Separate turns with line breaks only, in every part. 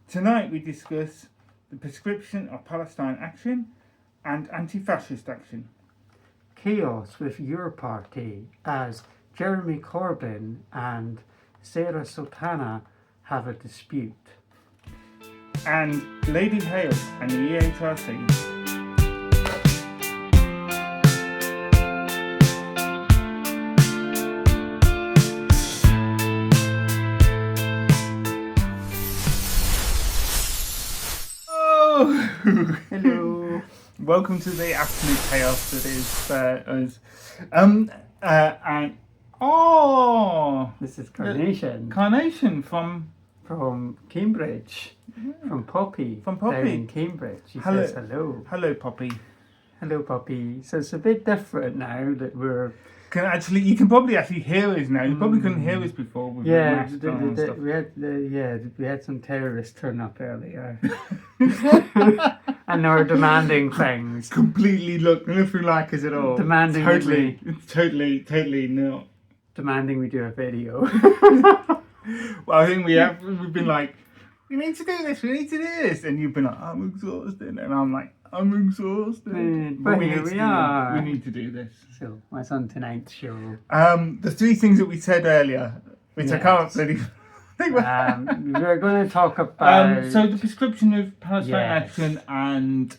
Tonight we discuss the Proscription of Palestine Action and anti-fascist action.
Chaos with your party as Jeremy Corbyn and Sarah Sultana have a dispute.
And Lady Hale and the EHRC.
Hello.
Welcome to the absolute chaos that is us. And
This is Carnation.
Carnation from
Cambridge. From Poppy.
From Poppy.
Down in Cambridge. She says hello.
Hello, Poppy.
Hello, Poppy. So it's a bit different now that we're...
You can probably actually hear us now. You probably couldn't hear us before. With
Yeah,
the mask on and stuff.
we had some terrorists turn up earlier. And they were demanding things.
Completely nothing like us at all.
Demanding
Totally not.
Demanding we do a video.
Well, I think we've been like, we need to do this, and you've been like, I'm exhausted, and I'm like, I'm exhausted.
But here we are.
We need to do this.
So, what's on tonight's show?
The three things that we said earlier, which I can't really think about.
We're going to talk about...
so the Proscription of Palestine Action and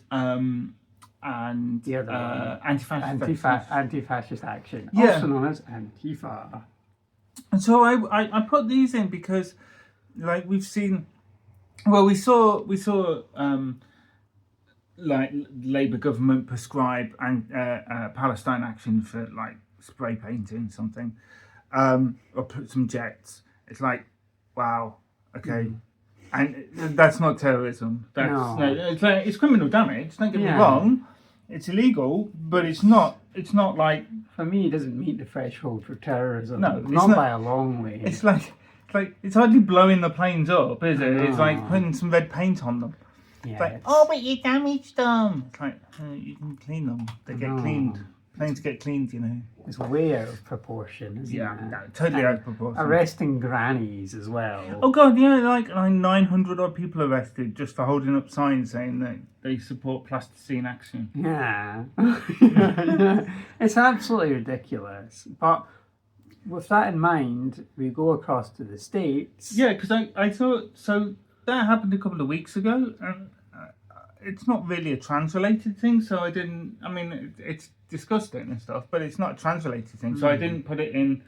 the other
anti-fascist
action,
Yeah.
also known as Antifa.
And so I put these in because, like, we saw like Labour government prescribe Palestine Action for like spray painting something, or put some jets. It's like, wow, okay, and that's not terrorism. It's criminal damage. Don't get me wrong, it's illegal, but it's not like,
for me, it doesn't meet the threshold for terrorism.
No, it's
not
not,
by a long way.
It's like it's hardly blowing the planes up, is it?
No.
It's like putting some red paint on them.
Yeah,
It's like, oh, but you damaged them. It's like, you can clean them. They get cleaned. Planes get cleaned, you know.
It's way out of proportion, isn't it?
No, totally out of proportion.
Arresting grannies as well.
Oh God, like 900 odd people arrested just for holding up signs saying that they support Palestine Action.
Yeah. It's absolutely ridiculous. But with that in mind, we go across to the States.
Yeah, because I thought, so that happened a couple of weeks ago, and it's not really a trans-related thing, so it's disgusting and stuff, but it's not a trans-related thing, so I didn't put it in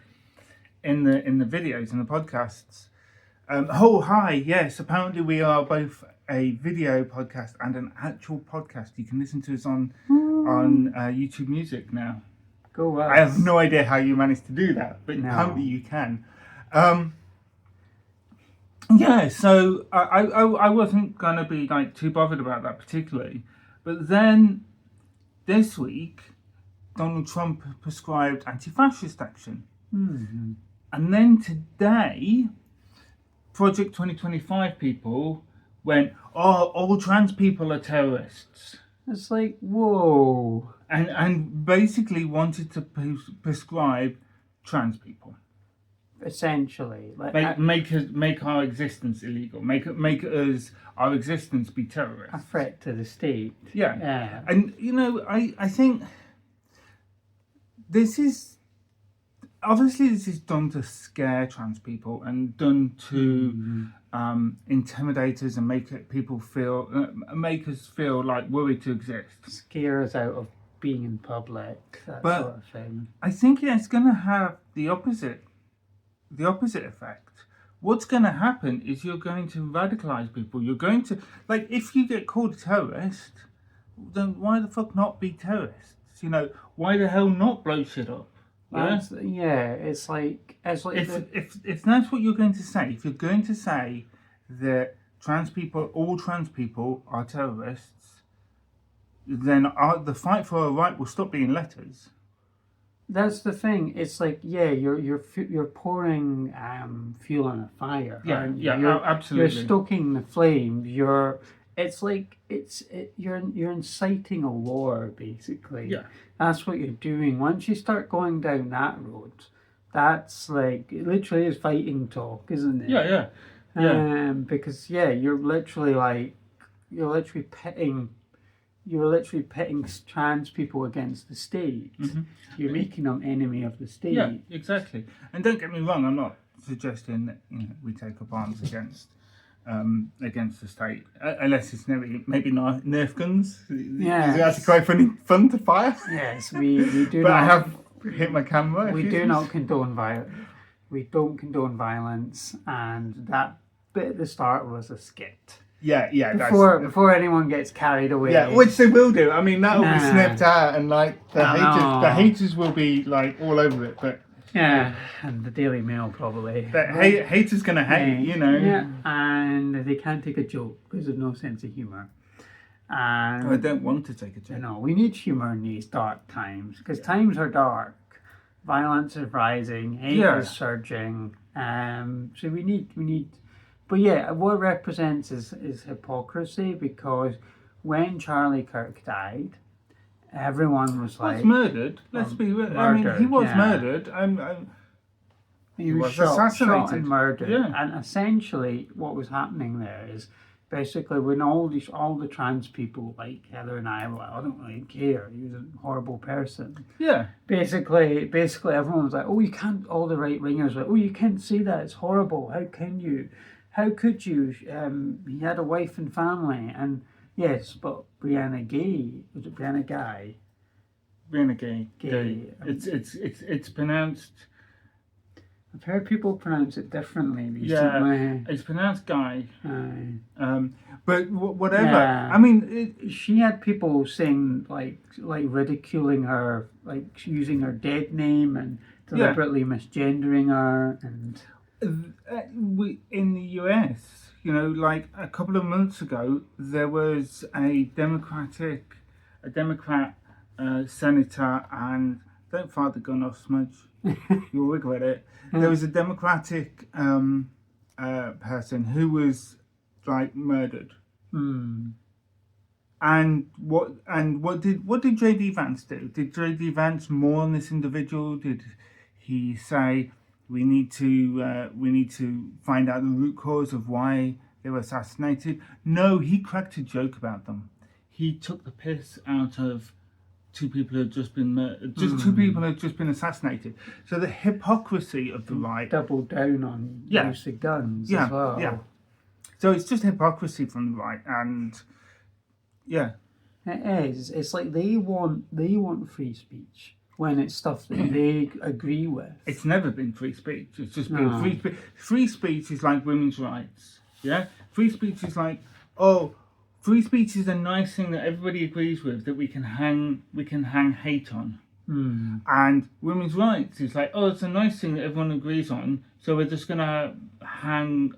the videos and the podcasts. Yes, apparently we are both a video podcast and an actual podcast. You can listen to us on YouTube Music now.
Go us.
I have no idea how you managed to do that, but apparently you can. So I wasn't going to be like too bothered about that particularly. But then this week, Donald Trump prescribed anti-fascist action.
Mm-hmm.
And then today, Project 2025 people went, oh, all trans people are terrorists.
It's like, whoa.
And basically wanted to prescribe trans people.
Essentially,
make our existence illegal. Make our existence be terrorists.
A threat to the state.
Yeah. And I think this is done to scare trans people and done to intimidate us and make us feel like worried to exist.
Scare us out of being in public. That sort of thing.
I think it's going to have the opposite effect. What's going to happen is you're going to radicalize people. You're going to, like, if you get called a terrorist, then why the fuck not be terrorists? Why the hell not blow shit up?
It's like
if that's what you're going to say, if you're going to say that all trans people are terrorists, then the fight for our right will stop being letters.
That's the thing. It's like, you're pouring fuel on a fire. Aren't you?
Absolutely.
You're stoking the flame. You're inciting a war, basically.
Yeah.
That's what you're doing. Once you start going down that road, that's like, it literally is fighting talk, isn't it?
Yeah.
Because you're literally pitting trans people against the state.
Mm-hmm.
You're making them enemy of the state.
Yeah, exactly. And don't get me wrong, I'm not suggesting that we take up arms against the state, unless it's maybe not Nerf guns.
Yeah,
it's actually quite fun to fire.
Yes, we do.
But
not,
I have hit my camera.
We do not condone violence. We don't condone violence, and that bit at the start was a skit.
Yeah.
Before anyone gets carried away.
Yeah, which they will do. I mean, that will be snipped out, and like the haters will be like all over it. But
yeah, and the Daily Mail probably.
The haters gonna hate,
Yeah, and they can't take a joke because there's no sense of humour. And
I don't want to take a joke.
We need humour in these dark times because times are dark. Violence is rising, hate is surging. So we need. But what it represents is hypocrisy, because when Charlie Kirk died, everyone was like...
murdered. Let's be real. I mean, he was murdered.
He was assassinated. Shot and murdered.
Yeah.
And essentially what was happening there is basically when all the trans people like Heather and I don't really care. He was a horrible person.
Yeah.
Basically everyone was like, oh, you can't, all the right wingers were like, oh, you can't say that, it's horrible. How can you? How could you? He had a wife and family, and yes, but Brianna Gay, was it Brianna Guy?
Brianna Gay. It's pronounced.
I've heard people pronounce it differently recently.
Yeah, it's pronounced Guy. But whatever.
Yeah.
I mean,
she had people saying like ridiculing her, like using her dead name and deliberately misgendering her, and. In the US, like a couple of months ago, there was a Democrat senator, and don't fire the gun off, Smudge, you'll regret it. There was a Democratic person who was like murdered. And what did J.D. Vance do? Did J.D. Vance mourn this individual? Did he say, we need to find out the root cause of why they were assassinated? No, he cracked a joke about them. He took the piss out of two people who had just been murdered. Two people who had just been assassinated. So the hypocrisy of the right. Doubled down on use of guns as well.
Yeah. So it's just hypocrisy from the right, and
it is. It's like they want free speech. When it's stuff that they agree with.
It's never been free speech. It's just been free speech. Free speech is like women's rights. Yeah? Free speech is like, free speech is a nice thing that everybody agrees with, that we can hang hate on. And women's rights is like, it's a nice thing that everyone agrees on, so we're just gonna hang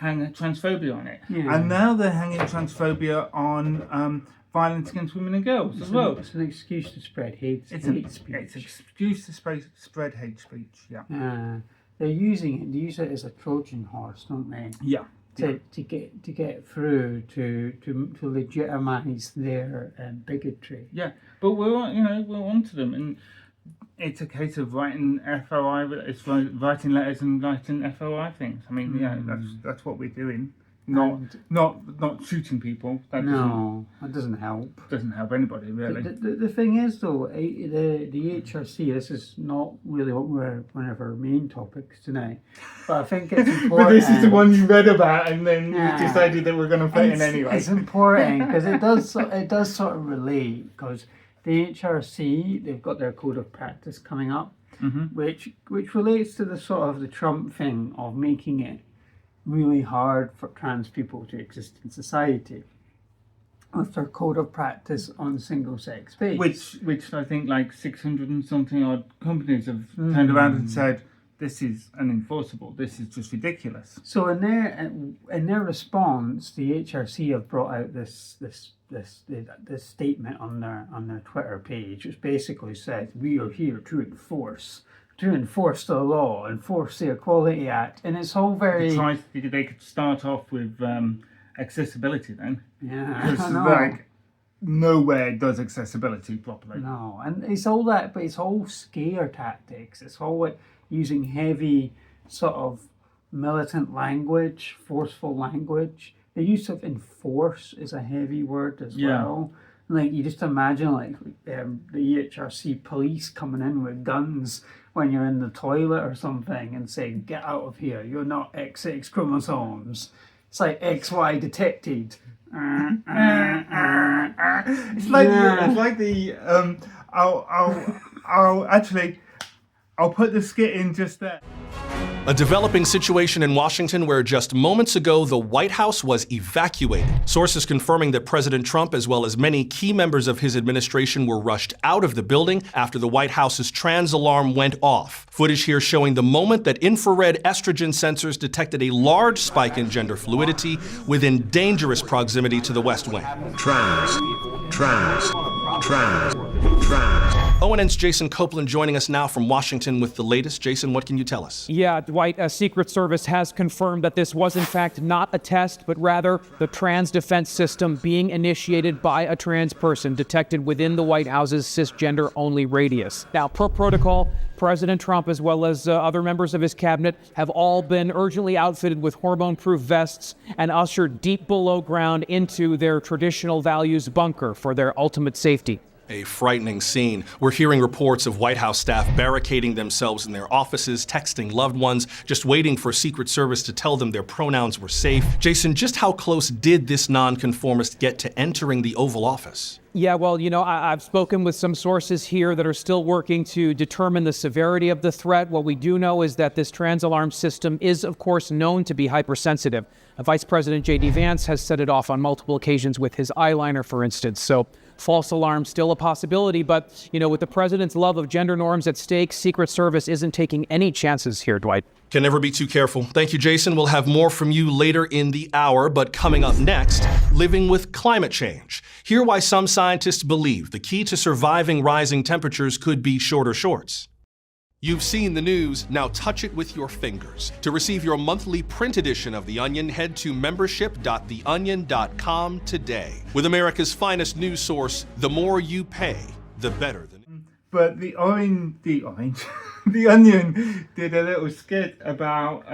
transphobia on it. Yeah. And now they're hanging transphobia on violence against women and girls as well.
It's an excuse to spread hate speech.
It's an excuse to spread hate speech,
They use it as a Trojan horse, don't they?
Yeah.
To get through to legitimise their bigotry.
Yeah, but we're on to them, and it's a case of writing FOI. It's writing letters and writing FOI things. I mean, that's what we're doing. Not shooting people.
That doesn't help.
Doesn't help anybody, really.
The thing is, though, the EHRC. This is not really one of our main topics tonight, but I think it's important.
But this is the one you read about, and then you decided that we're going to fit in anyway.
It's important because it does sort of relate, because the EHRC, they've got their code of practice coming up, which relates to the Trump thing of making it really hard for trans people to exist in society, with their code of practice on single-sex space.
Which I think like 600 and something odd companies have turned around and said, this is unenforceable, this is just ridiculous.
So in their response, the HRC have brought out this statement on their Twitter page, which basically says, we are here to enforce the law, enforce the Equality Act, and it's all very...
They could start off with accessibility then.
Yeah,
because like nowhere does accessibility properly.
No, and it's all that, but it's all scare tactics. It's all like using heavy sort of
militant language, forceful language. The use of enforce is a heavy word as well. Like, you just imagine, like, the EHRC police coming in with guns when you're in the toilet or something and saying, get out of here, you're not XX chromosomes. It's like XY detected.
It's like the I'll put the skit in just there.
A developing situation in Washington where just moments ago the White House was evacuated. Sources confirming that President Trump, as well as many key members of his administration, were rushed out of the building after the White House's trans alarm went off. Footage here showing the moment that infrared estrogen sensors detected a large spike in gender fluidity within dangerous proximity to the West Wing.
Trans.
ONN's Jason Copeland joining us now from Washington with the latest. Jason, what can you tell us?
Yeah, Dwight, a Secret Service has confirmed that this was in fact not a test, but rather the trans defense system being initiated by a trans person detected within the White House's cisgender-only radius. Now, per protocol, President Trump, as well as other members of his cabinet, have all been urgently outfitted with hormone-proof vests and ushered deep below ground into their traditional values bunker for their ultimate safety.
A frightening scene. We're hearing reports of White House staff barricading themselves in their offices, texting loved ones, just waiting for Secret Service to tell them their pronouns were safe. Jason, just how close did this nonconformist get to entering the Oval Office?
Yeah, well, I've spoken with some sources here that are still working to determine the severity of the threat. What we do know is that this trans alarm system is, of course, known to be hypersensitive. Vice President J.D. Vance has set it off on multiple occasions with his eyeliner, for instance. So false alarm still a possibility, but, with the president's love of gender norms at stake, Secret Service isn't taking any chances here, Dwight.
Can never be too careful. Thank you, Jason. We'll have more from you later in the hour, but coming up next, living with climate change. Hear why some scientists believe the key to surviving rising temperatures could be shorter shorts. You've seen the news, now touch it with your fingers. To receive your monthly print edition of The Onion, head to membership.theonion.com today. With America's finest news source, the more you pay, the better.
But the Onion did a little skit about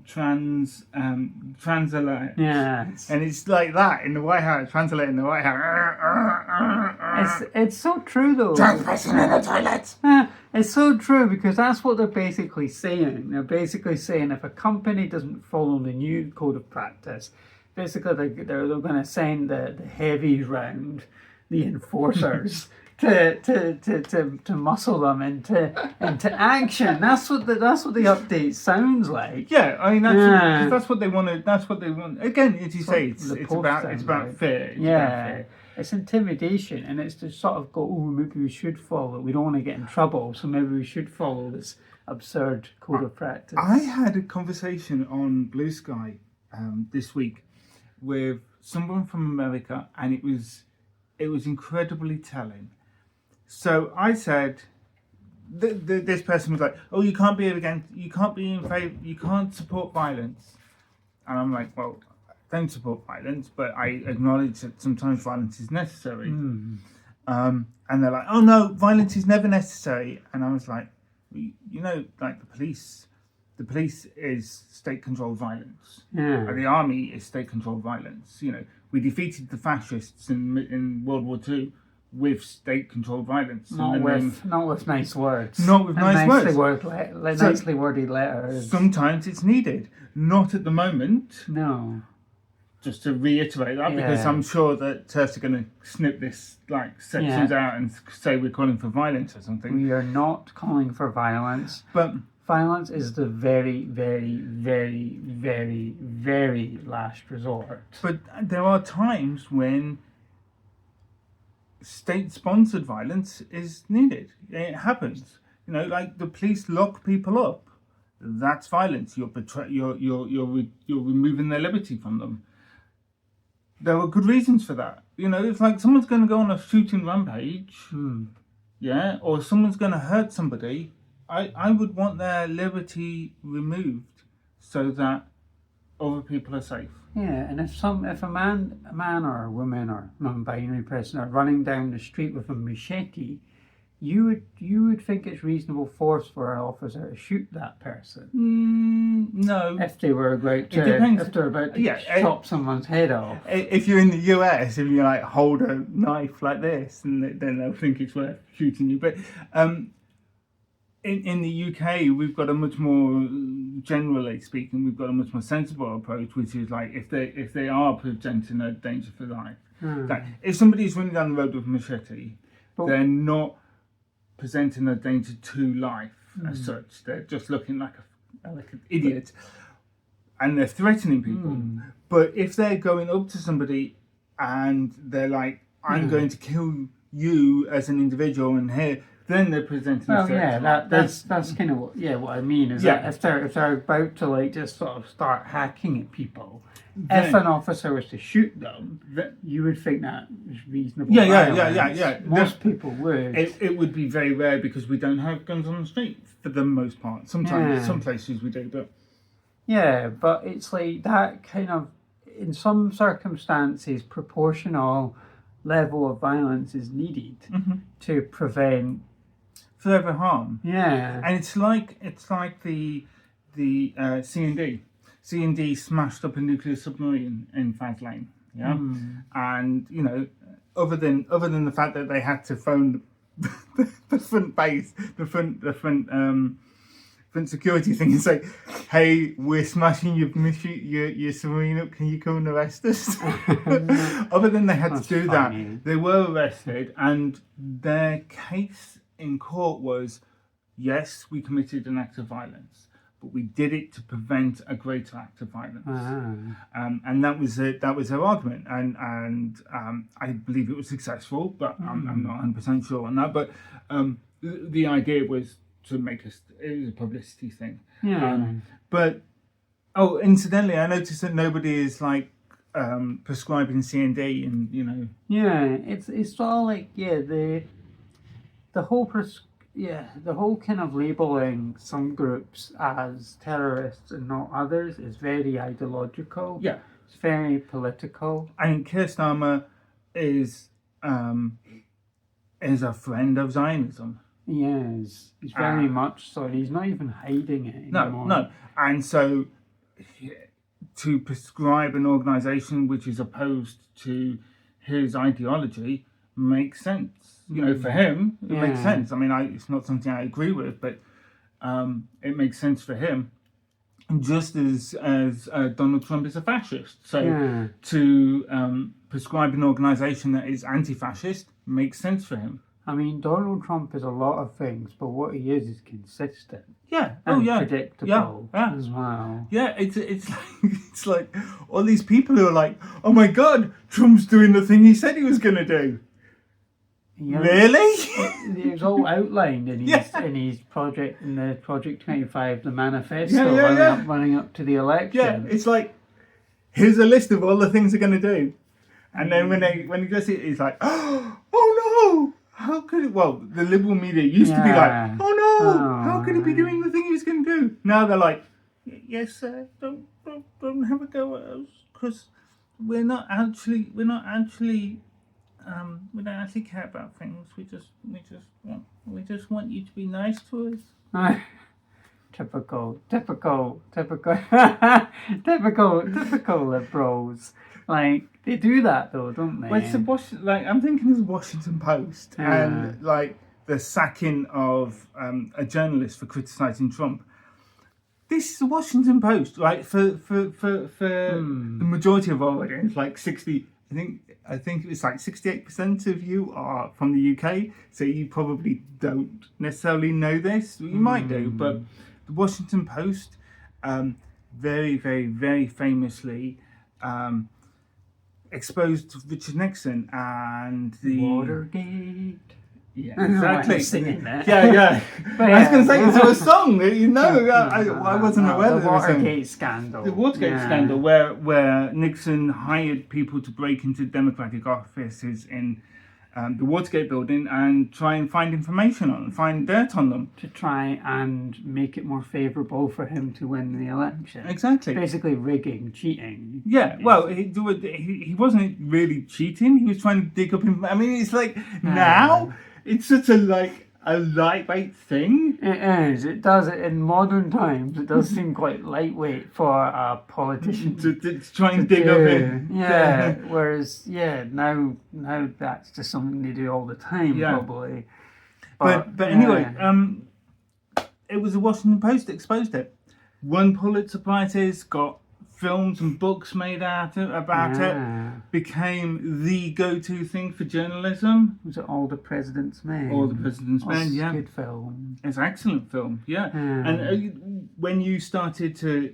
trans alert.
Yeah.
And it's like that in the White House, translate in the White House.
It's so true though.
Trans person in the toilet.
It's so true because that's what they're basically saying. They're basically saying if a company doesn't follow the new code of practice, basically they're going to send the heavies round, the enforcers. To muscle them into action. That's what the update sounds like.
Yeah, I mean that's what they want. That's what they want. Again, as you say, it's about fear.
It's intimidation, and it's to sort of go, oh, maybe we should follow it. We don't want to get in trouble, so maybe we should follow this absurd code of practice.
I had a conversation on Blue Sky this week with someone from America, and it was incredibly telling. So I said, this person was like, "Oh, you can't be in favor, you can't support violence," and I'm like, "Well, I don't support violence, but I acknowledge that sometimes violence is necessary." And they're like, "Oh no, violence is never necessary," and I was like, like the police is state-controlled violence. And the army is state-controlled violence. We defeated the fascists in World War II. With state-controlled violence,
not with nice words,
not with nice words,
nicely worded letters.
Sometimes it's needed, not at the moment.
No.
Just to reiterate that, because I'm sure that TERFs are going to snip this sections out and say we're calling for violence or something.
We are not calling for violence,
but
violence is the very, very, very, very, very last resort.
But there are times when state-sponsored violence is needed. It happens. Like the police lock people up. That's violence. You're removing their liberty from them. There are good reasons for that. It's like someone's going to go on a shooting rampage, or someone's going to hurt somebody. I would want their liberty removed so that other people are safe.
Yeah, and if a man or a woman or non-binary person are running down the street with a machete, you would think it's reasonable force for an officer to shoot that person
No.
if they were about to chop someone's head off.
If you're in the US, if you like hold a knife like this, and then they'll think it's worth shooting you. But in the UK, we've got a much more, generally speaking, we've got a much more sensible approach, which is like if they are presenting a danger for life, that if somebody's running down the road with a machete, they're not presenting a danger to life as such. They're just looking like an idiot, and they're threatening people. But if they're going up to somebody and they're like, "I'm going to kill you as an individual," and here, then they're presenting a threat.
That's kind of what I mean is that if they're about to like just sort of start hacking at people, if an officer was to shoot them, you would think that is reasonable.
Yeah.
Most people would.
It would be very rare because we don't have guns on the street for the most part. Sometimes, some places we do, but
but it's like that kind of, in some circumstances, proportional level of violence is needed to prevent
further harm.
Yeah,
and it's like the C&D. C&D smashed up a nuclear submarine in Faz Lane, and you know, other than the fact that they had to phone the front base, the front security thing, and say, "Hey, we're smashing your submarine up. Can you come and arrest us?" Other than they had to do that, they were arrested, and their case in court was, yes, we committed an act of violence, but we did it to prevent a greater act of violence. And that was their argument, and I believe it was successful, but I'm not 100% sure on that. But the idea was to make it was a publicity thing. But incidentally, I noticed that nobody is like prescribing C&D, and you know.
It's all like the whole kind of labeling some groups as terrorists and not others is very ideological.
Yeah,
it's very political.
And Keir Starmer is a friend of Zionism.
Yes, he's very much so. He's not even hiding it anymore.
No. And so to prescribe an organisation which is opposed to his ideology makes sense. You know, for him, it makes sense. I mean, it's not something I agree with, but it makes sense for him. Just as Donald Trump is a fascist. So to prescribe an organisation that is anti-fascist makes sense for him.
I mean, Donald Trump is a lot of things, but what he is consistent.
Yeah.
And predictable as well.
Yeah, it's like all these people who are like, "Oh my God, Trump's doing the thing he said he was going to do." Really?
It was all outlined in his project, in the Project 25, the manifesto, running up to the election.
Yeah, it's like, here's a list of all the things they're going to do, and then when he does it, he's like, "Oh no, how could it?" Well, the liberal media used to be like, "Oh no, how could he be doing the thing he was going to do?" Now they're like, "Yes, sir, don't have a go at us, because we don't actually care about things. We just want you to be nice to us."
Typical liberals. Like, they do that though, don't they?
Well, it's I'm thinking of the Washington Post and like the sacking of a journalist for criticising Trump. This is the Washington Post, right? For the majority of our audience, like 60. I think it was like 68% of you are from the UK, so you probably don't necessarily know this. You might do, but the Washington Post, very, very, very famously, exposed Richard Nixon and the
Watergate.
Yeah, exactly.
Singing that.
Yeah. I was going to say, it's a song, you know. I wasn't aware that
the Watergate scandal.
The Watergate scandal, where Nixon hired people to break into Democratic offices in the Watergate building and try and find find dirt on them.
To try and make it more favourable for him to win the election.
Exactly.
Basically rigging, cheating.
Yeah, well, he wasn't really cheating. He was trying to dig up... I mean, it's like, now... It's such a
a lightweight thing.
It is. It does. In modern times, it does seem quite lightweight for a politician
To try and dig up in.
Yeah. Whereas, now that's just something they do all the time,
Yeah.
probably.
But anyway, it was the Washington Post that exposed it. Won Pulitzer Prizes, got films and books made about it, became the go-to thing for journalism.
Was it All the President's Men?
All the President's Men,
It's
yeah.
a good film.
It's an excellent film, yeah. And when you started to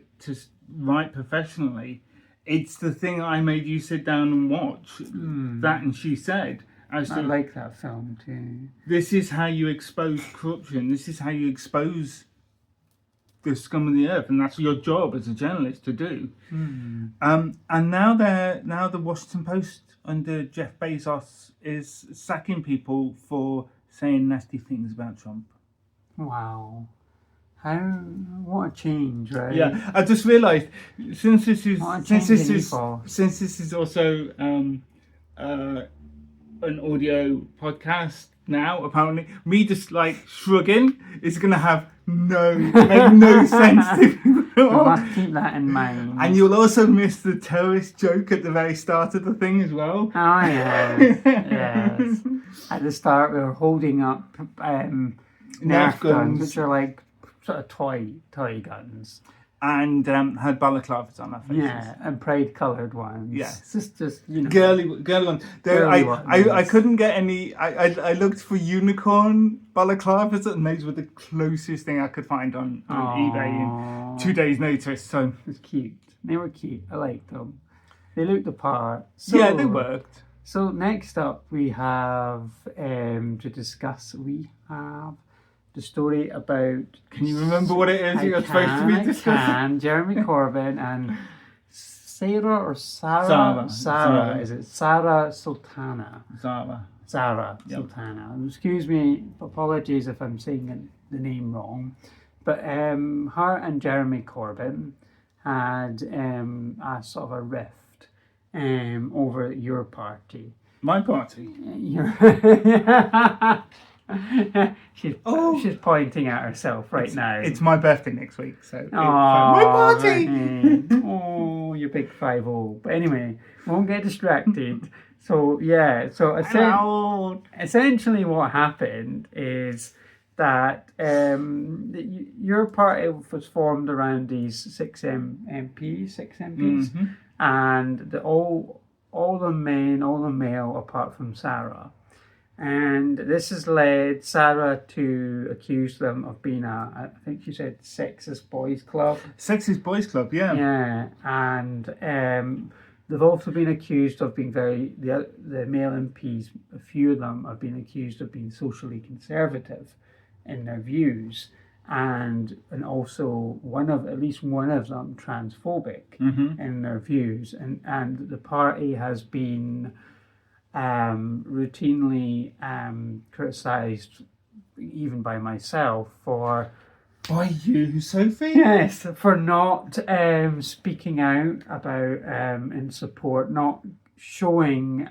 write professionally, it's the thing I made you sit down and watch. That and She Said.
I like that film too.
This is how you expose corruption. This is how you expose the scum of the earth, and that's your job as a journalist to do. And now the Washington Post under Jeff Bezos is sacking people for saying nasty things about Trump.
Wow. What a change, right?
Yeah, I just realised since this is also an audio podcast now, apparently me just like shrugging is gonna make no sense to people.
You must keep that in mind.
And you'll also miss the terrorist joke at the very start of the thing as well.
Oh yes, yes. At the start, we were holding up Nerf guns, which are like sort of toy guns.
And had balaclavas on our faces.
Yeah, and pride-coloured ones.
Yes.
Just you know.
Girly ones. I couldn't get any. I looked for unicorn balaclavas, and those were the closest thing I could find on eBay in 2 days' notice. So
it was cute. They were cute. I liked them. They looked the part. So,
yeah, they worked.
So next up, we have to discuss. We have the story about.
Can you remember what it is you're supposed to be discussing?
Jeremy Corbyn and Sarah.
Zara.
Is it Sarah Sultana?
Zara. Yep.
Sultana. Excuse me, apologies if I'm saying the name wrong. But her and Jeremy Corbyn had a sort of a rift over your party.
My party?
She's pointing at herself right now.
It's my birthday next week, so it's my party.
Oh, you big 5-0. But anyway, won't get distracted. So essentially, what happened is that your party was formed around these six MPs, and all the male apart from Sarah. And this has led Sarah to accuse them of being I think she said, sexist boys club.
Sexist boys club, yeah.
Yeah, and they've also been accused of being the male MPs, a few of them have been accused of being socially conservative in their views, and also at least one of them transphobic in their views, and the party has been routinely criticised, even by myself,
by you, Sophie?
Yes, for not speaking out about in support, not showing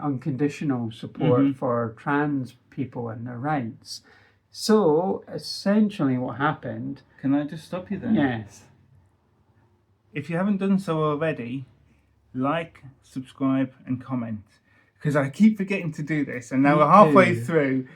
unconditional support for trans people and their rights. So essentially, what happened?
Can I just stop you there?
Yes.
If you haven't done so already, like, subscribe, and comment, because I keep forgetting to do this, and now we're halfway through.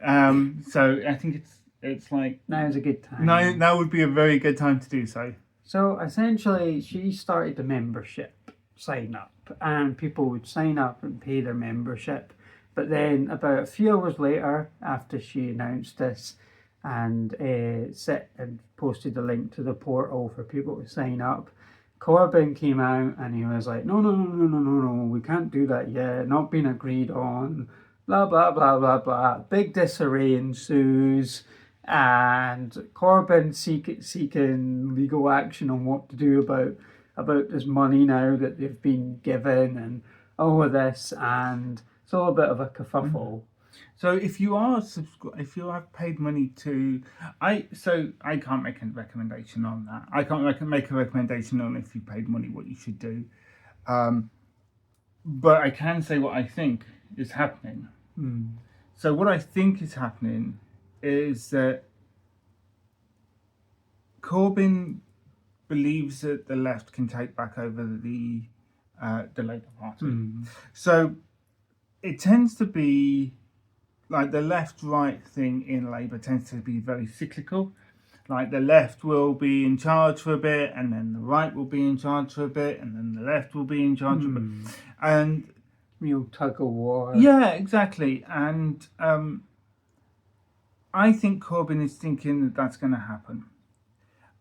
So I think it's like
now's a good time.
Now would be a very good time to do so.
So essentially, she started the membership sign up, and people would sign up and pay their membership. But then, about a few hours later, after she announced this, and posted a link to the portal for people to sign up, Corbyn came out and he was like, no, we can't do that yet, not been agreed on, blah, blah, blah, blah, blah. Big disarray ensues, and Corbyn seeking legal action on what to do about this money now that they've been given and all of this, and it's all a bit of a kerfuffle.
So if you have paid money to, I can't make a recommendation on that. I can't make a recommendation on if you paid money what you should do, but I can say what I think is happening.
So what I think is happening is that Corbyn believes that the left can take back over the Labour Party. So it tends to be like the left-right thing in Labour tends to be very cyclical. Like the left will be in charge for a bit, and then the right will be in charge for a bit, and then the left will be in charge for a bit. And
real tug of war.
yeah, exactly. And I think Corbyn is thinking that that's going to happen.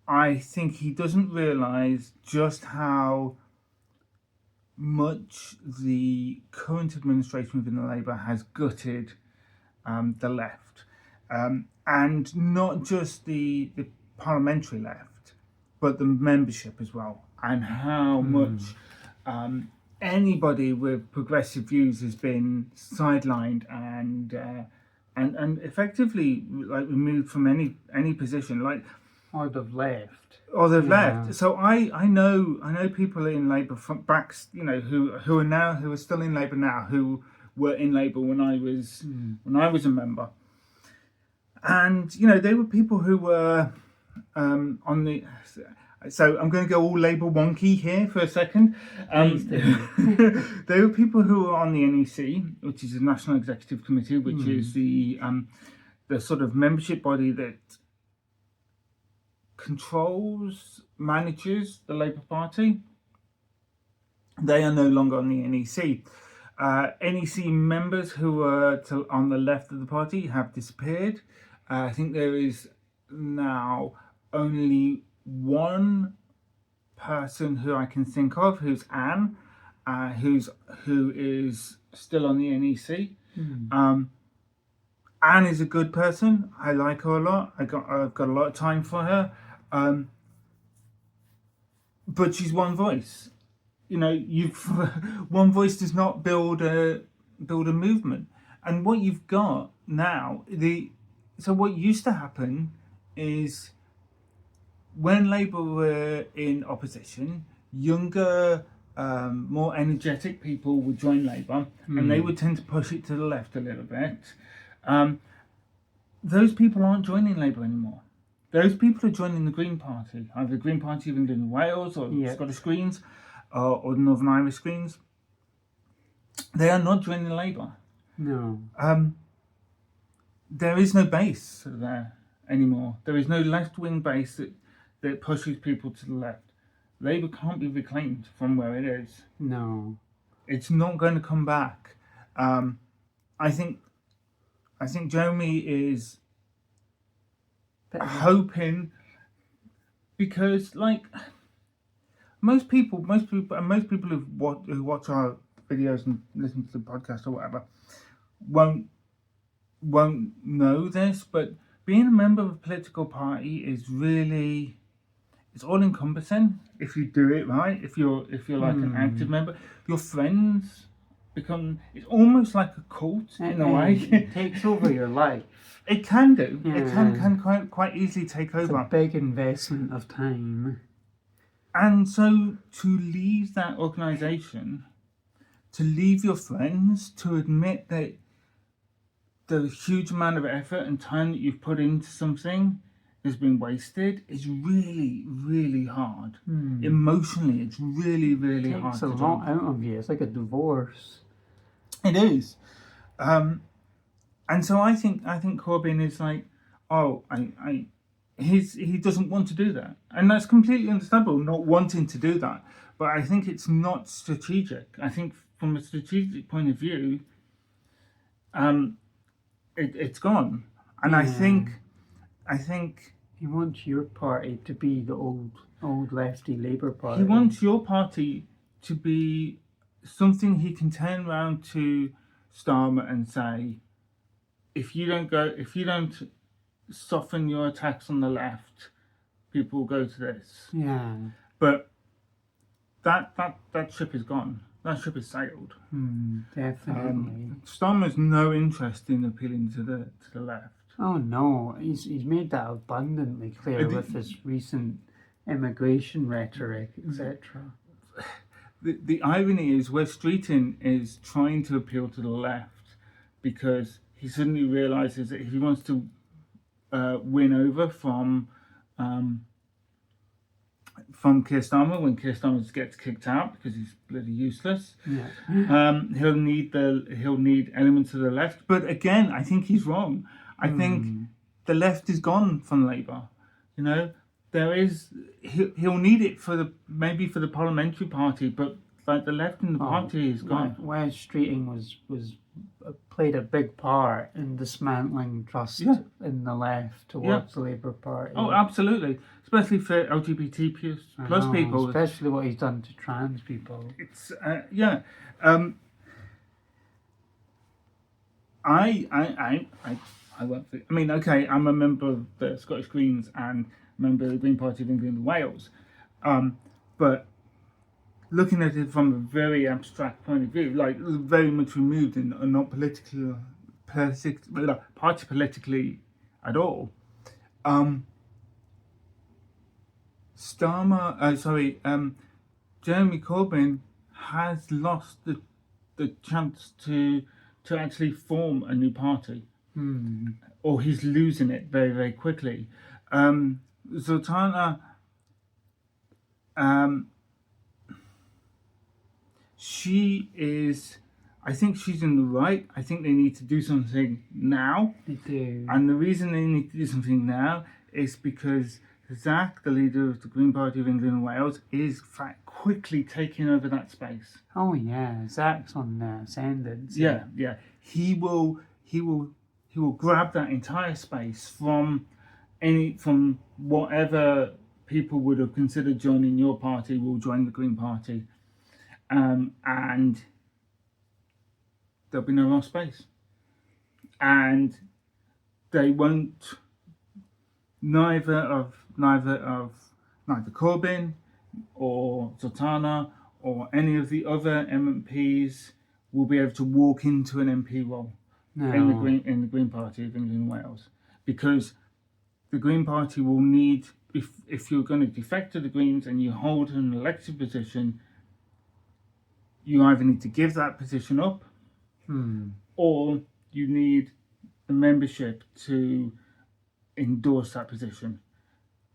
I think he doesn't realise just how much the current administration within the Labour has gutted the left. And not just the parliamentary left, but the membership as well, and how much anybody with progressive views has been sidelined and effectively like removed from any position, like
Or they've left.
or they've left. So I know people in Labour from backs, you know, who are still in Labour now, who were in Labour when I was a member. And, you know, they were people who were on the... So I'm going to go all Labour wonky here for a second. They were people who were on the NEC, which is the National Executive Committee, which is the sort of membership body that manages the Labour Party. They are no longer on the NEC. NEC members who were on the left of the party have disappeared. I think there is now only one person who I can think of, who's Anne, who is still on the NEC. Anne is a good person. I like her a lot. I've got a lot of time for her. But she's one voice. You know, one voice does not build a movement. And what you've got now, so what used to happen is when Labour were in opposition, younger, more energetic people would join Labour, and they would tend to push it to the left a little bit. Those people aren't joining Labour anymore. Those people are joining the Green Party, either the Green Party of England and Wales, or Scottish Greens, or the Northern Irish Greens. They are not joining Labour.
No.
There is no base there anymore. There is no left-wing base that pushes people to the left. Labour can't be reclaimed from where it is.
No.
It's not going to come back. I think Jeremy is hoping, because like most people who watch our videos and listen to the podcast or whatever won't know this, but being a member of a political party is really, it's all encompassing if you do it right. If you're like an active member, your friends become, it's almost like a cult in a way.
It takes over your life.
It can do.
Yeah.
It can quite easily take over.
It's a big investment of time.
And so to leave that organisation, to leave your friends, to admit that the huge amount of effort and time that you've put into something has been wasted, is really, really hard. Emotionally, it's really, really hard.
It takes
to
a
do.
lot out of you. It's like a divorce.
It is. And so I think Corbyn is like, he doesn't want to do that. And that's completely understandable, not wanting to do that. But I think it's not strategic. I think from a strategic point of view, it's gone. And I think
He wants your party to be the old lefty Labour Party.
he wants your party to be something he can turn around to Starmer and say, if you don't soften your attacks on the left, people will go to this.
Yeah.
But that ship is gone. That ship has sailed.
Definitely.
Starmer's no interest in appealing to the left.
Oh no, he's made that abundantly clear with his recent immigration rhetoric, etc.
The irony is Wes Streeting is trying to appeal to the left because he suddenly realizes that if he wants to win over from Keir Starmer when Keir Starmer gets kicked out because he's bloody useless. He'll need elements of the left. But again, I think he's wrong. I think the left is gone from Labour. You know, he'll need it maybe for the parliamentary party, but like the left in the party is gone.
West Streeting was played a big part in dismantling trust in the left towards the Labour Party.
Oh, absolutely. Especially for LGBT plus people.
Especially what he's done to trans people.
It's I won't. I mean, okay, I'm a member of the Scottish Greens and a member of the Green Party of England and Wales, but looking at it from a very abstract point of view, like very much removed and not party politically at all. Jeremy Corbyn has lost the chance to actually form a new party, or he's losing it very, very quickly. Zoltana, I think she's in the right. I think they need to do something now.
They do.
And the reason they need to do something now is because Zach, the leader of the Green Party of England and Wales, is quickly taking over that space.
Oh yeah, Zach's on the ascendant.
Yeah. He will grab that entire space from whatever people would have considered joining your party will join the Green Party, and there'll be no more space, and they won't. Neither Corbyn or Zoltana or any of the other MPs will be able to walk into an MP role in the Green Party of England and Wales, because the Green Party will need, if you're going to defect to the Greens and you hold an elected position, you either need to give that position up, or you need the membership to endorse that position,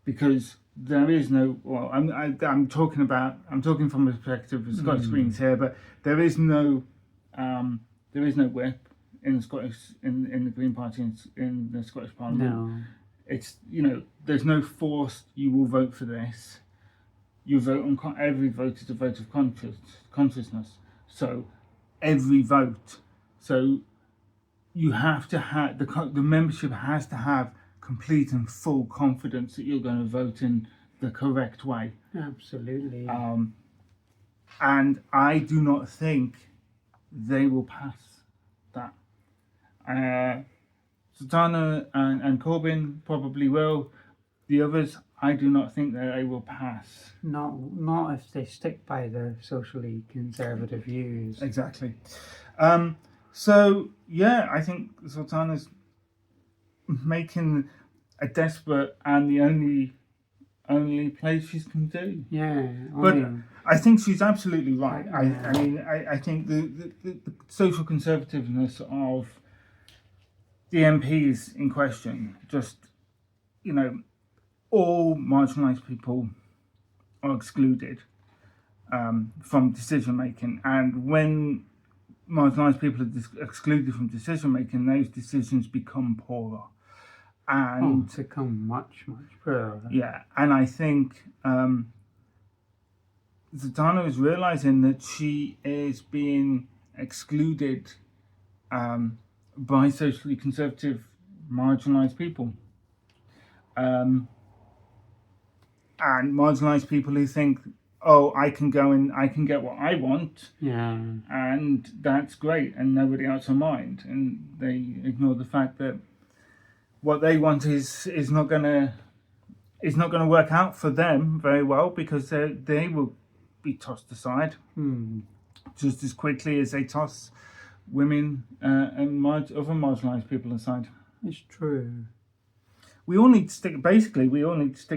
because there is no. Well, I'm talking from the perspective of Scottish Greens here, but there is no whip in the Green Party in the Scottish Parliament.
No.
It's, there's no forced, you will vote for this. You vote on every vote is a vote of consciousness. So every vote. So you have to have the membership has to have complete and full confidence that you're going to vote in the correct way.
Absolutely.
And I do not think they will pass that. Sultana and Corbyn probably will. The others, I do not think that they will pass.
Not if they stick by their socially conservative views.
Exactly. So yeah, I think Sultana's making a desperate and the only play she can do.
Yeah,
I think she's absolutely right. I think the social conservativeness of the MPs in question, just, all marginalised people are excluded from decision making, and when marginalised people are excluded from decision making, those decisions become poorer. And
become much, much poorer.
Yeah, and I think Zoltana is realising that she is being excluded by socially conservative, marginalised people. And marginalised people who think, oh, I can go and I can get what I want, and that's great, and nobody else will mind. And they ignore the fact that what they want is not gonna work out for them very well, because they will be tossed aside just as quickly as they toss women and other marginalised people aside.
It's true.
We all need to stick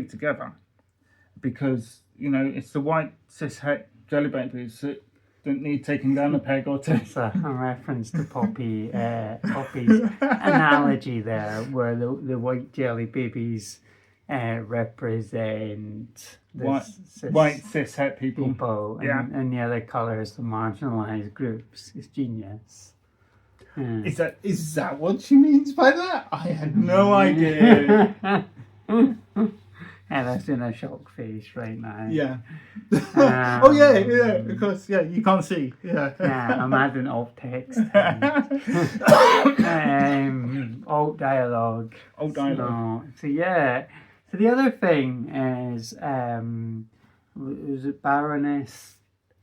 together, because it's the white cis het jelly babies that
don't need taking down a peg or two.
It's a reference to Poppy's analogy there, where the white jelly babies represent
White cis het people. Yeah.
and the other colour is the marginalised groups. It's genius. Yeah.
Is that what she means by that? I had no idea.
Ella's in a shock face right now.
Yeah. Oh yeah, of course. Yeah, you can't see. Yeah.
Yeah, I'm adding alt text. Alt dialogue.
Alt dialogue.
So yeah. So the other thing is, was it Baroness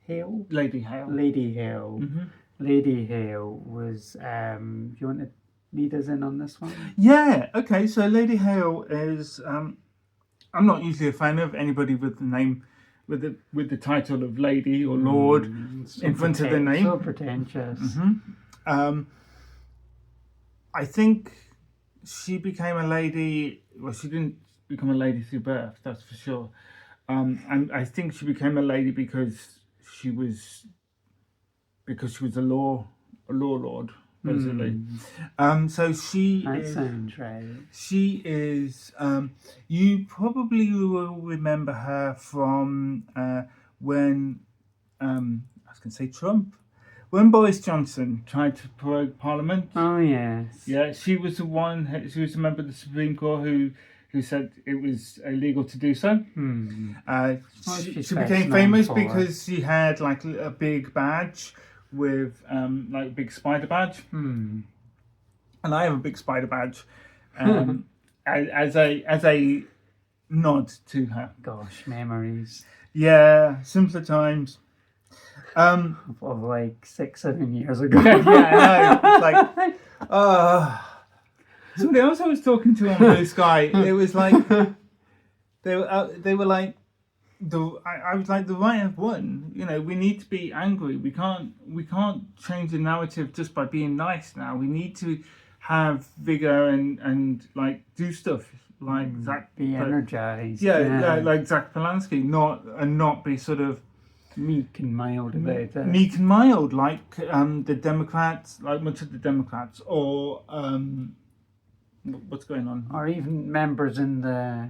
Hale?
Lady Hale.
Lady Hale.
Mm-hmm.
Lady Hale was. Do you want to lead us in on this one?
Yeah. Okay. So Lady Hale is. I'm not usually a fan of anybody with the name, with the title of lady or lord in front of the name.
So pretentious.
Mm-hmm. I think she became a lady. Well, she didn't become a lady through birth, that's for sure. And I think she became a lady because she was a law lord, basically. So she
sounds right.
She is. You probably will remember her from when I was going to say Trump. When Boris Johnson tried to prorogue Parliament.
Oh yes.
Yeah, she was the one. She was a member of the Supreme Court who said it was illegal to do so. She became famous because she had like a big badge with like a big spider badge. And I have a big spider badge as a nod to her.
Gosh, memories.
Yeah, simpler times.
Of like 6-7 years ago.
Yeah, I know. It's like, somebody else I was talking to on Blue Sky, it was like they were like I was like, the right have won. You know, we need to be angry. We can't change the narrative just by being nice now. We need to have vigor and like do stuff like Zach.
Be energized.
Yeah, like Zach Polanski, not be sort of
meek and mild about it.
Meek and mild, like the Democrats, like much of the Democrats, or what's going on?
Or even members within the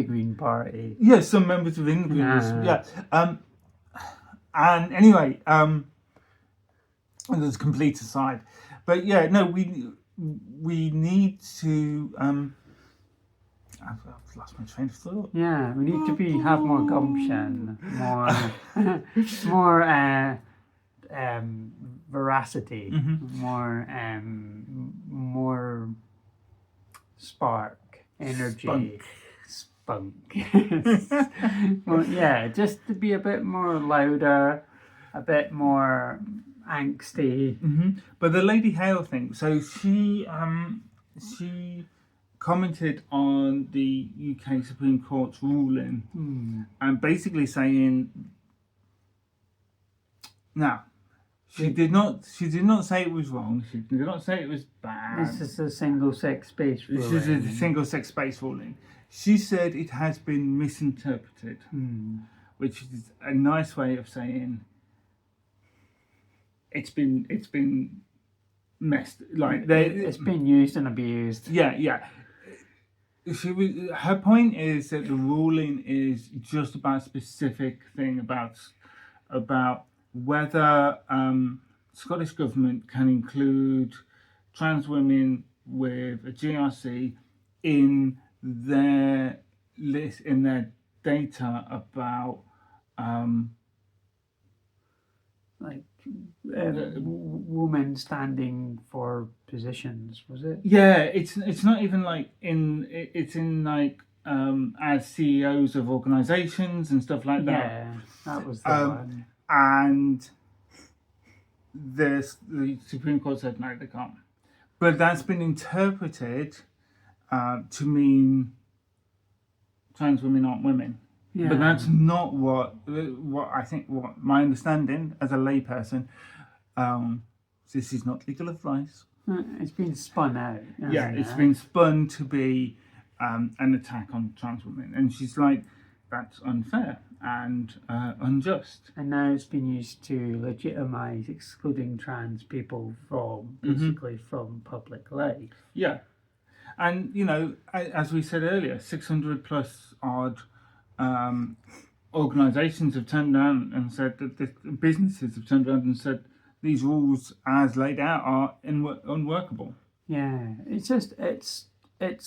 Green Party.
Yeah, some members within the Green Party. Yeah. And anyway, there's a complete aside, but yeah, no, we need to. I've lost my train of thought.
Yeah, we need to have more gumption, more veracity, more spark, energy, spunk. Well, yeah, just to be a bit more louder, a bit more angsty.
But the Lady Hale thing. So she commented on the UK Supreme Court's ruling and basically saying, now, she did not say it was wrong. She did not say it was bad.
This is a single-sex space ruling.
This is a single-sex space ruling. She said it has been misinterpreted, which is a nice way of saying it's been messed. Like
it's been used and abused.
Yeah. Her point is that the ruling is just about a specific thing about whether Scottish government can include trans women with a GRC in their list, in their data about
women standing for positions, was it?
Yeah, it's not even like it's in like as CEOs of organisations and stuff like that.
Yeah, that was the one.
And the Supreme Court said no, they can't. But that's been interpreted to mean trans women aren't women. Yeah. But that's not what I think. What my understanding as a layperson, this is not legal advice.
It's been spun out.
Yeah, it's been spun to be an attack on trans women, and she's like, that's unfair.
and unjust.
And now it's been used to legitimise excluding trans people from basically from public life.
Yeah. And, you know, as we said earlier, 600 plus odd organisations have turned around and said that businesses have turned around and said these rules as laid out are unworkable.
Yeah, it's just it's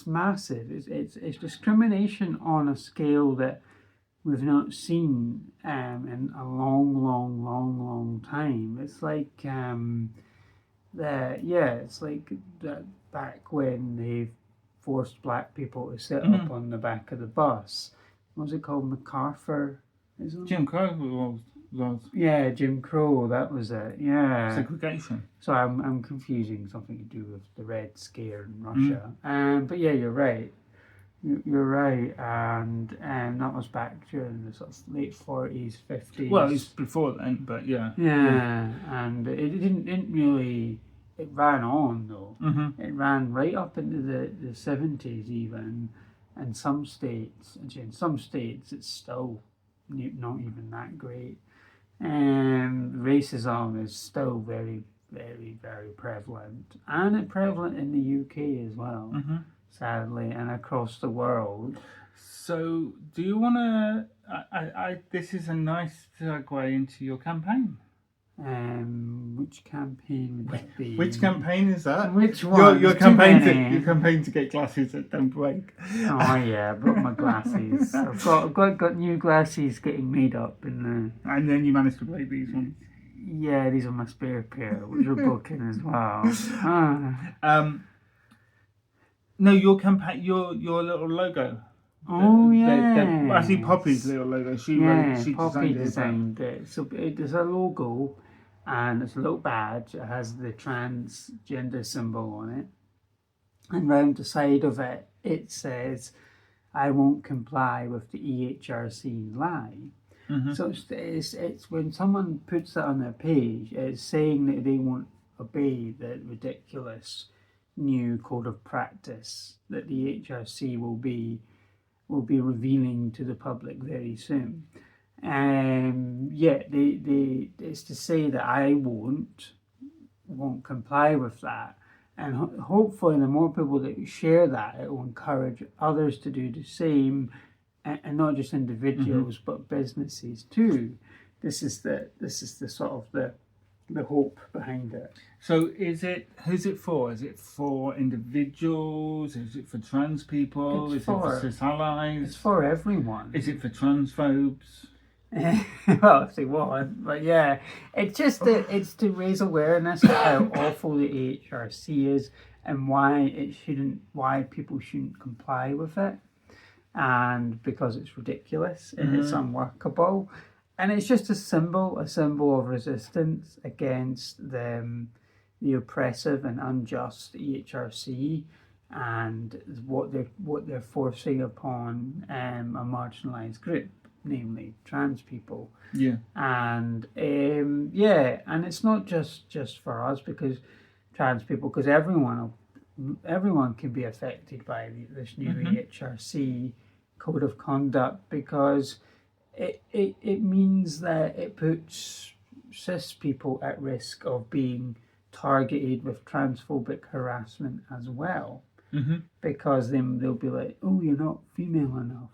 massive. It's discrimination on a scale that we've not seen in a long time. It's like it's like back when they forced black people to sit up on the back of the bus. What was it called? MacArthur?
Jim Crow was
Yeah, Jim Crow. That was it. Yeah.
segregation.
So I'm confusing something to do with the Red Scare in Russia. But yeah, you're right. You're right, and that was back during the sort of late 40s, 50s.
Well, it's before then, but yeah.
Yeah, and it didn't really. It ran on though. It ran right up into the 70s even, and some states. In some states, it's still not even that great. Racism is still very, very, very prevalent, and it's prevalent in the UK as well. Sadly, and across the world.
So, do you want to? This is a nice segue into your campaign.
Which campaign would that be?
Which campaign is that?
Which one?
Your campaign to get glasses that don't break.
Oh yeah, I brought my glasses. I've got new glasses getting made up in the.
And then you managed to break these ones.
Yeah, these are my spare pair, which are broken as well.
No, your campaign, your little logo.
Oh yeah.
Actually, Poppy's little logo. She
Poppy
designed
it. So there's a logo, and it's a little badge. It has the transgender symbol on it, and round the side of it, it says, "I won't comply with the EHRC lie." So it's when someone puts that on their page, it's saying that they won't obey the ridiculous new code of practice that the EHRC will be revealing to the public very soon. It's to say that I won't comply with that, and hopefully the more people that share that, it will encourage others to do the same, and not just individuals but businesses too. This is the sort of the hope behind it.
So who's it for? Is it for individuals? Is it for trans people? Is it for cis allies?
It's for everyone.
Is it for transphobes?
Well, if they want, but yeah, it's just it's to raise awareness of how awful the EHRC is and why people shouldn't comply with it, and because it's ridiculous and it's unworkable. And it's just a symbol of resistance against the oppressive and unjust EHRC and what they're forcing upon a marginalised group, namely trans people.
Yeah.
And and it's not just for us, because trans people, because everyone can be affected by this new EHRC code of conduct, because it means that it puts cis people at risk of being targeted with transphobic harassment as well, because then they'll be like, oh, you're not female enough.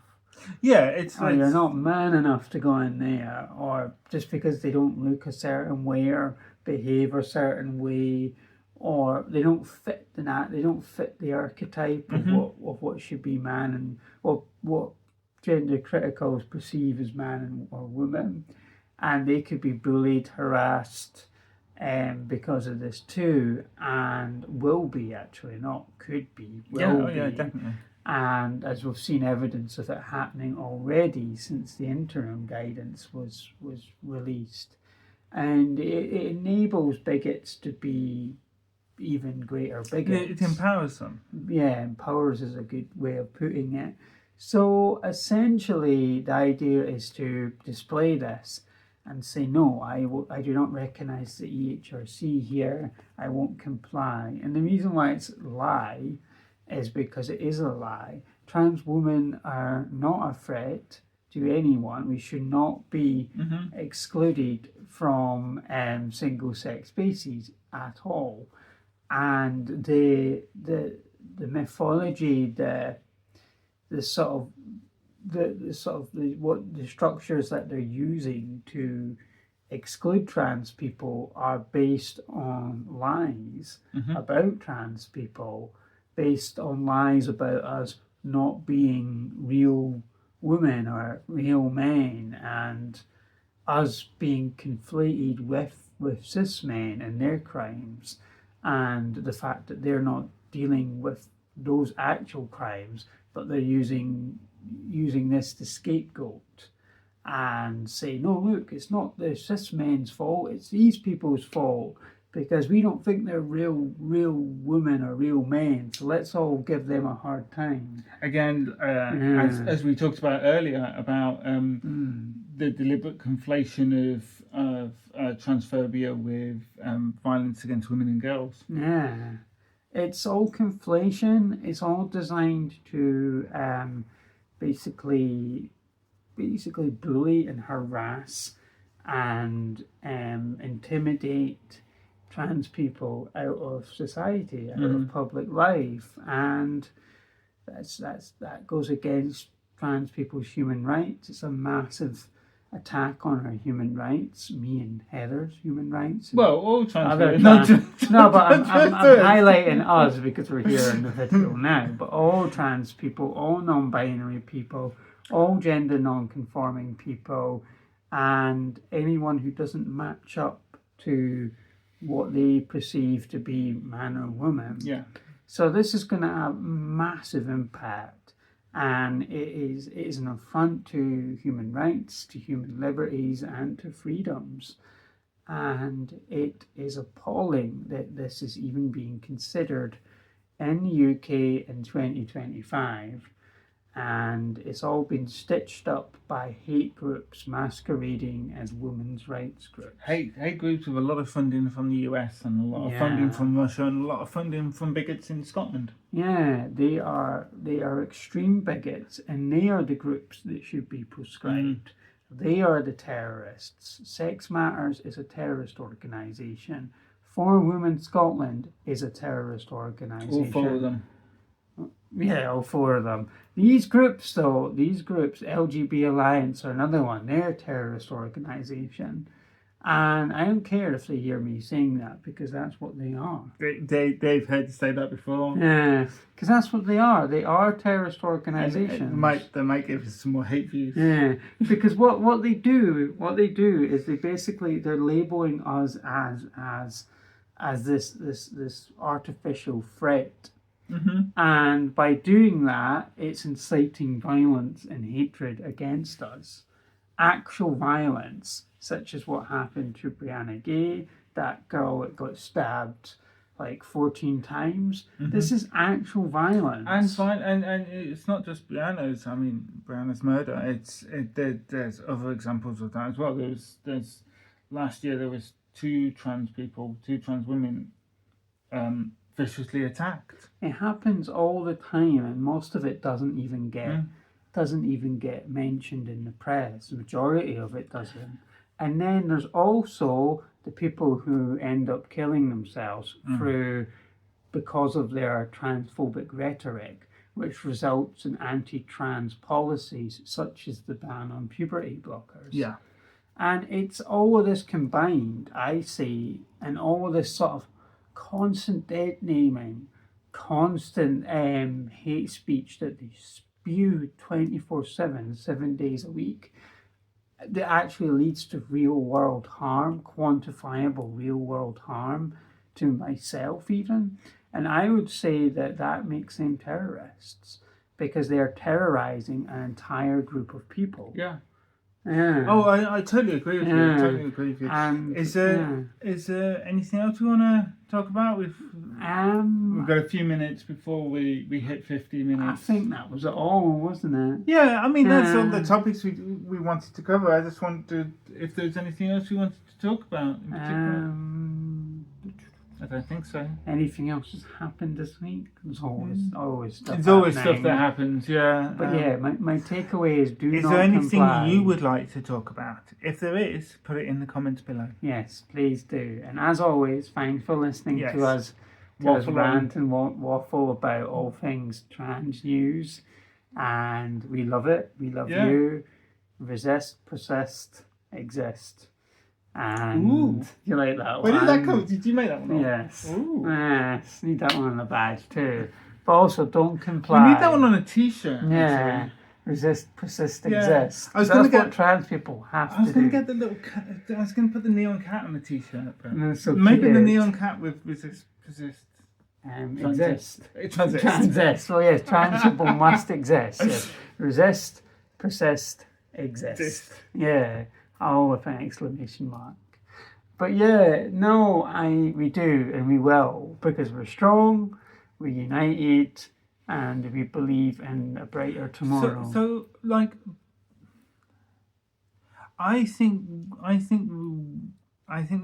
Yeah, it's like
you're not man enough to go in there, or just because they don't look a certain way or behave a certain way, or they don't fit the archetype of what should be man and what gender criticals perceive as man or woman, and they could be bullied, harassed, because of this too, and will be, actually, not could be, will be.
Yeah, definitely.
And as we've seen evidence of it happening already since the interim guidance was released, and it enables bigots to be even greater bigots.
It empowers them.
Yeah, empowers is a good way of putting it. So essentially, the idea is to display this and say, no, I do not recognise the EHRC here, I won't comply. And the reason why it's a lie is because it is a lie. Trans women are not a threat to anyone. We should not be excluded from single-sex species at all. And the mythology, the structures that they're using to exclude trans people are based on lies about trans people, based on lies about us not being real women or real men, and us being conflated with cis men and their crimes, and the fact that they're not dealing with those actual crimes, but they're using this to scapegoat and say, no, look, it's not the cis men's fault, it's these people's fault, because we don't think they're real women or real men, so let's all give them a hard time.
Again, as we talked about earlier, about the deliberate conflation of transphobia with violence against women and girls.
Yeah. It's all conflation. It's all designed to basically bully and harass and intimidate trans people out of society, out of public life, and that goes against trans people's human rights. It's a massive attack on our human rights, me and Heather's human rights.
Well, all trans people.
No, but I'm highlighting us because we're here in the video now. But all trans people, all non-binary people, all gender non-conforming people, and anyone who doesn't match up to what they perceive to be man or woman.
Yeah.
So this is going to have massive impact, and it is an affront to human rights, to human liberties, and to freedoms. And it is appalling that this is even being considered in the UK in 2025. And it's all been stitched up by hate groups masquerading as women's rights groups.
Hate groups with a lot of funding from the US and a lot of funding from Russia and a lot of funding from bigots in Scotland.
Yeah, they are extreme bigots, and they are the groups that should be proscribed. They are the terrorists. Sex Matters is a terrorist organisation. For Women Scotland is a terrorist organisation.
All four of them.
Yeah, all four of them. These groups, LGB Alliance are another one. They're a terrorist organisation. And I don't care if they hear me saying that, because that's what they are.
They've heard you say that before.
Yeah, because that's what they are. They are terrorist organisations.
They might give us some more hate views.
Yeah, because what they do is they're labelling us as this artificial threat. And by doing that, it's inciting violence and hatred against us. Actual violence, such as what happened to Brianna Gay, that girl that got stabbed like 14 times. This is actual violence.
And it's not just Brianna's. I mean, Brianna's murder. There's other examples of that as well. There's last year there was two trans women viciously attacked.
It happens all the time, and most of it doesn't even get mentioned in the press. The majority of it doesn't. And then there's also the people who end up killing themselves because of their transphobic rhetoric, which results in anti-trans policies such as the ban on puberty blockers.
Yeah.
And it's all of this combined, I see, and all of this sort of constant dead naming, constant hate speech that they spew 24/7, 7 days a week, that actually leads to real world harm, quantifiable real world harm to myself even. And I would say that makes them terrorists, because they are terrorizing an entire group of people.
Yeah.
Yeah.
Oh, I totally agree with you. Is there anything else we want to talk about? We've got a few minutes before we hit 50 minutes.
I think that was it all, wasn't it?
Yeah, I mean, that's all the topics we wanted to cover. I just wanted to, if there's anything else we wanted to talk about in particular.
I don't think so.
Anything else that's happened this week? There's always stuff.
There's always
happening.
stuff that happens, yeah.
But my takeaway is do
is
not
there anything
comply.
you would like to talk about? If there is, put it in the comments below.
Yes, please do. And as always, thanks for listening
Yes.
to us
Waffle
rant and waffle about all things trans news. And we love it. We love you. Resist, persist, exist. And
Ooh.
you like that
Where
one?
did that come? Did you make that one up?
Yes.
Ooh.
Yes. Need that one on the badge too. But also, don't comply.
We need that one on a t-shirt.
Yeah.
Actually.
Resist, persist,
Yeah.
exist.
I was
That's
gonna get-
what trans people have
I was
to
going
do.
to get the little cat. I was going to put the neon cat on the t-shirt. But
No, so
maybe the
cute.
neon cat with resist.
Exist.
Transist.
Transist. Well, yes, trans people must exist. Yes. Resist, persist, exist.
Exist.
Yeah. All with an exclamation mark. But yeah, no, we do and we will because we're strong, we're united, and we believe in a brighter tomorrow.
So like, I think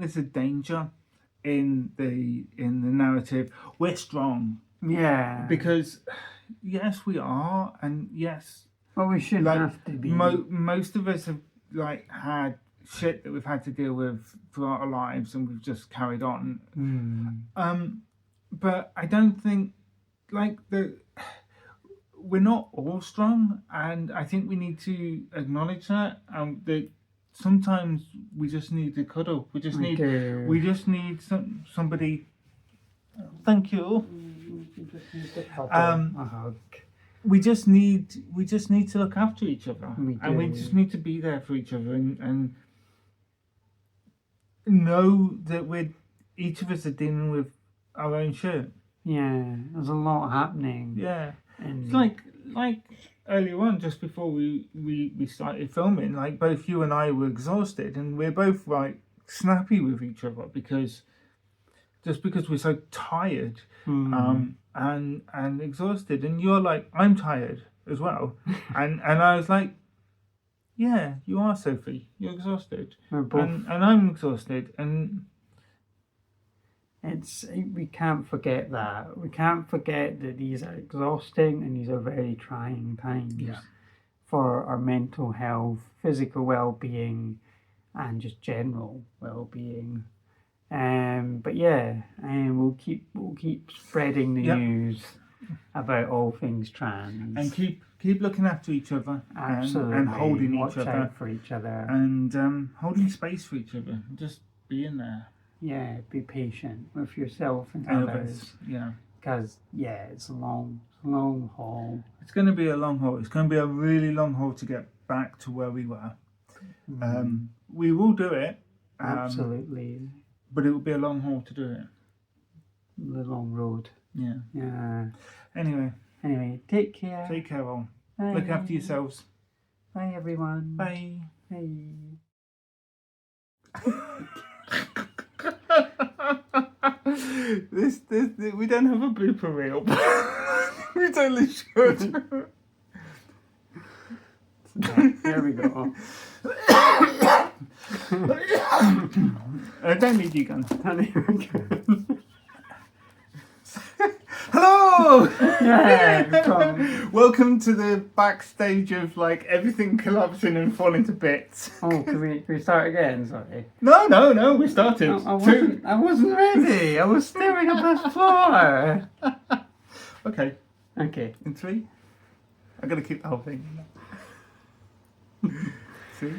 there's a danger in the narrative. We're strong
yeah.
because yes, we are, and yes,
Well, we shouldn't
like
have to be.
most of us have like had shit that we've had to deal with throughout our lives, and we've just carried on. But I don't think like we're not all strong, and I think we need to acknowledge that. That sometimes we just need to cuddle. We just need somebody. Thank you.
A hug.
We just need to look after each other,
We
and we
do.
just need to be there for each other, and know that each of us are dealing with our own shit.
Yeah, there's a lot happening.
Yeah,
And
it's like earlier on, just before we started filming, like both you and I were exhausted, and we're both like snappy with each other because we're so tired, and exhausted, and you're like, I'm tired as well, and I was like, yeah, you are, Sophie, you're exhausted,
we're both.
and I'm exhausted, and
We can't forget that. We can't forget that these are exhausting and these are very trying times for our mental health, physical well-being, and just general well-being. But yeah, and we'll keep spreading the news about all things trans.
and keep looking after each other,
Absolutely.
and holding
Watch
each other,
out for each other.
and holding space for each other, just being there.
Yeah, be patient with yourself and
And
others.
yeah.
Because it's a long haul.
It's going to be a long haul. It's going to be a really long haul to get back to where we were. We will do it.
Absolutely.
But it will be a long haul to do it.
The long road.
Yeah.
Yeah.
Anyway,
Take care.
take care all.
Bye.
Look after yourselves.
Bye, everyone.
Bye.
Bye.
this we don't have a blooper reel. We totally should.
There we go.
I don't need you guns.
Hello.
Hello!
Yeah, come.
Welcome to the backstage of like everything collapsing and falling to bits.
Oh, can we start again? Sorry.
No, we started.
I wasn't ready. I was staring at the floor.
Okay,
Okay.
in 3. I'm gonna keep the whole thing. 3.